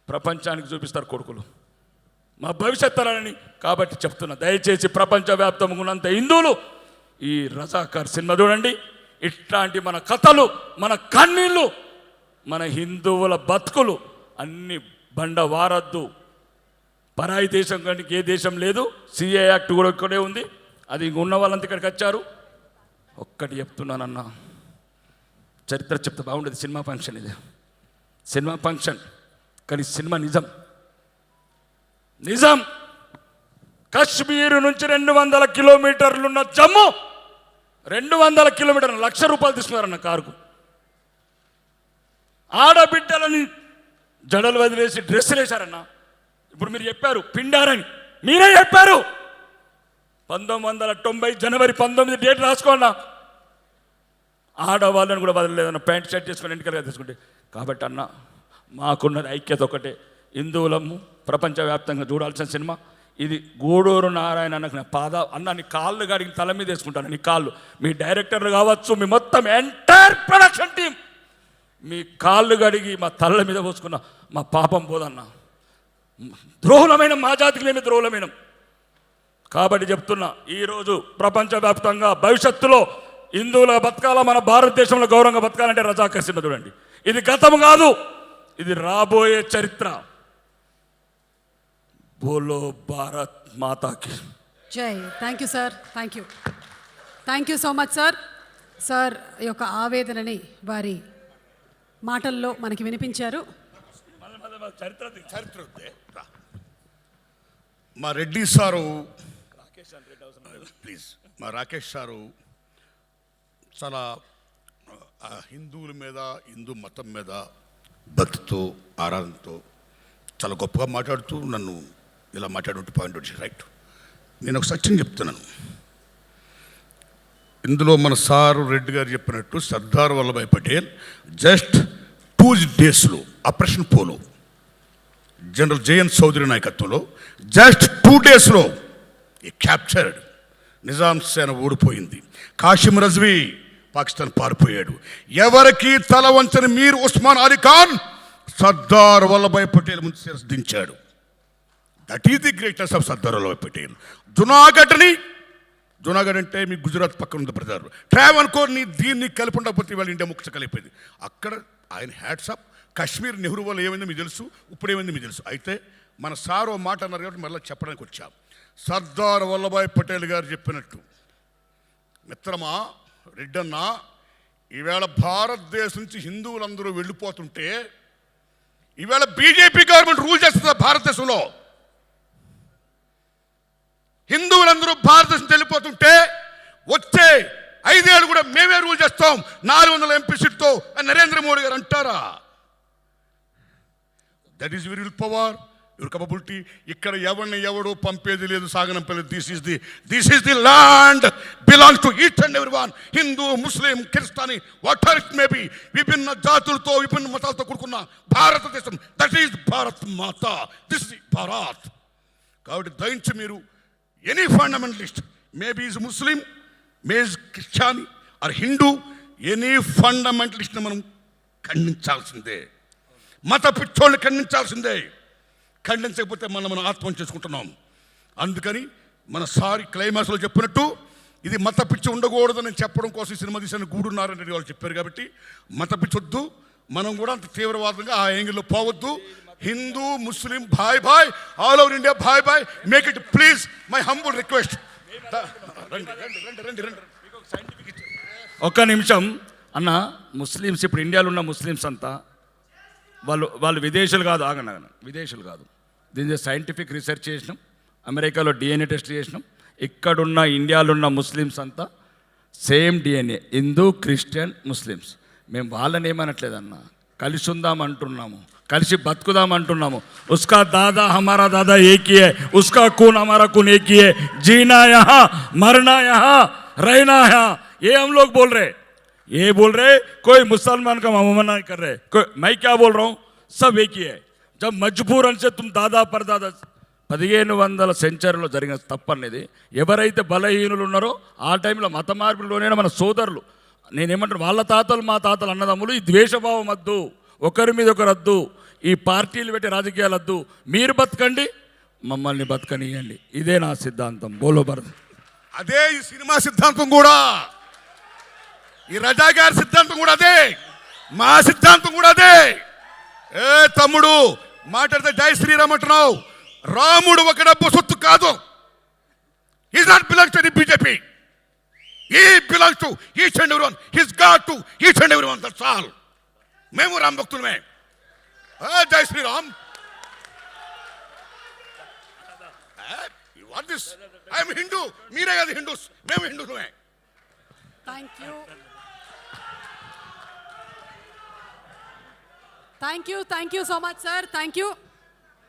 ప్రపంచానికి చూపిస్తారు కొడుకులు, మా భవిష్యత్ తరాలని. కాబట్టి చెప్తున్నా, దయచేసి ప్రపంచవ్యాప్తంగా ఉన్నంత హిందువులు ఈ రజాకార్ సినిమా చూడండి. ఇట్లాంటి మన కథలు, మన కన్నీళ్ళు, మన హిందువుల బతుకులు అన్ని బండ వారద్దు. పరాయి దేశం కానీ ఏ దేశం లేదు. సిఏ యాక్ట్ కూడా ఇక్కడే ఉంది. అది ఉన్న వాళ్ళంతా ఇక్కడికి వచ్చారు. ఒక్కటి చెప్తున్నానన్న, చరిత్ర చెప్తే బాగుండేది. సినిమా ఫంక్షన్ ఇది, సినిమా ఫంక్షన్, కానీ సినిమా నిజం. నిజం. కశ్మీర్ నుంచి 200 కిలోమీటర్లున్న జమ్మూ 200 కిలోమీటర్లు, 1,00,000 రూపాయలు తీసుకున్నారన్న కారుకు. ఆడబిడ్డలని జడలు వదిలేసి డ్రెస్సులు వేశారన్న. ఇప్పుడు మీరు చెప్పారు పిండారని, మీరే చెప్పారు. 1990 జనవరి 19 డేట్ రాసుకోండి. ఆడవాళ్ళని కూడా వదలలేదన్న, ప్యాంట్ షర్ట్ చేసుకుని ఎన్నికలుగా తీసుకుంటే. కాబట్టి అన్న, మాకున్నది ఐక్యత ఒకటే, హిందువులము ప్రపంచవ్యాప్తంగా చూడాల్సిన సినిమా ఇది. గూడూరు నారాయణ అన్నకు నా అన్న నీ కాళ్ళు గడిగి తల మీద వేసుకుంటాను. నీ కాళ్ళు, మీ డైరెక్టర్లు కావచ్చు, మీ మొత్తం ఎంటైర్ ప్రొడక్షన్ టీం, మీ కాళ్ళు గడిగి మా తల్ల మీద పోసుకున్న మా పాపం పోదన్న. ద్రోహులమైన మా జాతికి మేము ద్రోహులమైన. కాబట్టి చెప్తున్నా, ఈరోజు ప్రపంచవ్యాప్తంగా భవిష్యత్తులో హిందువుల బతకాల, మన భారతదేశంలో గౌరవంగా బతకాలంటే రజాకార్ సినిమా చూడండి. ఇది గతం కాదు, ఇది రాబోయే చరిత్ర. బోలో భారత్ మాతాకి జై. Thank you sir, thank you so much sir. Sir యొక్క ఆవేదనని వారి మాటల్లో మనకి వినిపించారు. చరిత్ర మా రెడ్డి సారు, ప్లీజ్, మా రాకేష్ సారు చాలా హిందువుల మీద, హిందూ మతం మీద భక్తితో, ఆరాధనతో చాలా గొప్పగా మాట్లాడుతూ నన్ను ఇలా మాట్లాడుతూ పాయింట్ వచ్చి రైట్. నేను ఒక సత్యం చెప్తున్నాను. ఇందులో మన సారు రెడ్డి గారు చెప్పినట్టు సర్దార్ వల్లభాయ్ పటేల్ జస్ట్ 2 డేస్లో Operation Polo General JN Chaudhuri నాయకత్వంలో జస్ట్ 2 డేస్లో క్యాప్చర్డ్. నిజాం సేన ఓడిపోయింది. కాసిం రజ్వీ పాకిస్తాన్ పారిపోయాడు. ఎవరికి తల వంచని మీర్ ఉస్మాన్ అలీ ఖాన్ సర్దార్ వల్లభాయ్ పటేల్ ముందు శిరస్సు దించాడు. That is the greatest of Sardar Vallabhbhai Patel. Junagadh అంటే మీ గుజరాత్ పక్కన ఉంది బ్రదర్. ట్రావ్ అనుకో, నీ దీన్ని కలిపి ఉండకపోతే వాళ్ళ ఇండియా ముఖ్య కలిపోయింది. అక్కడ ఆయన హ్యాట్స్ అప్. కాశ్మీర్ నెహ్రూ వల్ల ఏమైందో మీకు తెలుసు, ఇప్పుడు ఏమైందో మీకు తెలుసు. అయితే మన సార్ ఓ మాట అన్నారు కాబట్టి మళ్ళీ చెప్పడానికి వచ్చాం. సర్దార్ వల్లభాయ్ పటేల్ గారు చెప్పినట్టు, మిత్రమా రెడ్డన్న, ఈవేళ భారతదేశం నుంచి హిందువులందరూ వెళ్ళిపోతుంటే, ఈవేళ బీజేపీ గవర్నమెంట్ రూల్ చేస్తుంది భారతదేశంలో. హిందువులందరూ భారతదేశం వెళ్ళిపోతుంటే వచ్చే 5 ఏళ్ళు కూడా మేమే రూల్ చేస్తాం 400 ఎంపీ సీట్తో అని నరేంద్ర మోడీ గారు అంటారా? That is your will power, your capability. ఇక్కడ ఎవడో పంపేది లేదు, సాగనంపేది. This is the land belongs to each and every one. Hindu, Muslim, Christian, whatever it may be, విభిన్న జాతులతో, విభిన్న మతాలతో కూడుకున్న భారతదేశం. That is Bharat Mata. This is Bharat. కాబట్టి దయించి మీరు any fundamentalist, maybe is Muslim, may is Christian or Hindu, any ఫండమెంటలిస్ట్ని మనం ఖండించాల్సిందే. మత పిచ్చోళ్ళని ఖండించాల్సిందే. ఖండించకపోతే మనం ఆత్మహత్య చేసుకుంటున్నాం. అందుకని మన సారి క్లైమాక్స్లో చెప్పినట్టు ఇది మత పిచ్చి ఉండకూడదని చెప్పడం కోసం ఈ సినిమా తీసిన గూడున్నారని వాళ్ళు చెప్పారు. కాబట్టి మత పిచ్చి వద్దు, మనం కూడా అంత తీవ్రవాదంగా ఆ యాంగిల్లో పోవద్దు. హిందూ, ముస్లిం, భాయ్ ఆల్ ఓవర్ ఇండియా భాయ్, make it please, my humble request. ఒక్క నిమిషం అన్న. ముస్లిమ్స్, ఇప్పుడు ఇండియాలో ఉన్న ముస్లిమ్స్ అంతా వాళ్ళు విదేశీయులు కాదు. ఆగండి, విదేశీయులు కాదు. దీని సైంటిఫిక్ రీసెర్చ్ చేసినాం, అమెరికాలో DNA టెస్ట్ చేసినాం. ఇక్కడున్న ఇండియాలో ఉన్న ముస్లిమ్స్ అంతా same DNA, Hindu, Christian, Muslims. మేము వాళ్ళని ఏమనట్లేదన్న, కలిసి ఉందాం అంటున్నాము, కలిసి బతుకుదాం అంటున్నాము. ఉస్కా దాదా హమారా దాదా ఏక్ హీ హై, ఉస్కా खून हमारा खून एक ही है, जीना यहाँ मरना यहाँ रहना यहाँ. ये हम लोग बोल रहे, ये बोल रहे, कोई मुसलमान का मना नहीं कर रहे. मैं क्या बोल रहा हूँ, सब एक ही है. जब मजबूरन से तुम दादा परदादा 1500 సెంచరీలో జరిగిన తప్పనేది. ఎవరైతే బలహీనులు ఉన్నారో ఆ టైంలో మత మార్పులోనే మన సోదరులు, నేనేమంటాను, వాళ్ళ తాతలు మా తాతలు అన్నదమ్ములు, ఈ ద్వేషభావం వద్దు, ఒకరి మీద ఒకరు వద్దు, ఈ పార్టీలు పెట్టి రాజకీయాలు వద్దు, మీరు బతకండి, మమ్మల్ని బతకనియండి. ఇదే నా సిద్ధాంతం. బోలో భరత్. అదే ఈ సినిమా సిద్ధాంతం కూడా, ఈ రజా గారి సిద్ధాంతం కూడా అదే, మా సిద్ధాంతం కూడా అదే. ఏ తమ్ముడు మాట్లాడితే జై శ్రీరామ్ అంటున్నావు. రాముడు ఒక డబ్బు సొత్తు కాదు. Is not belongs to the BJP. He belongs to each and everyone. He's god to each and everyone. That's all. మేము రామ్ భక్తులమే. Jai Shri Ram. What this? I'm Hindu. మీరే కదా హిందూస్, మేము హిందూలమే. Thank you, thank you, thank you so much sir. Thank you.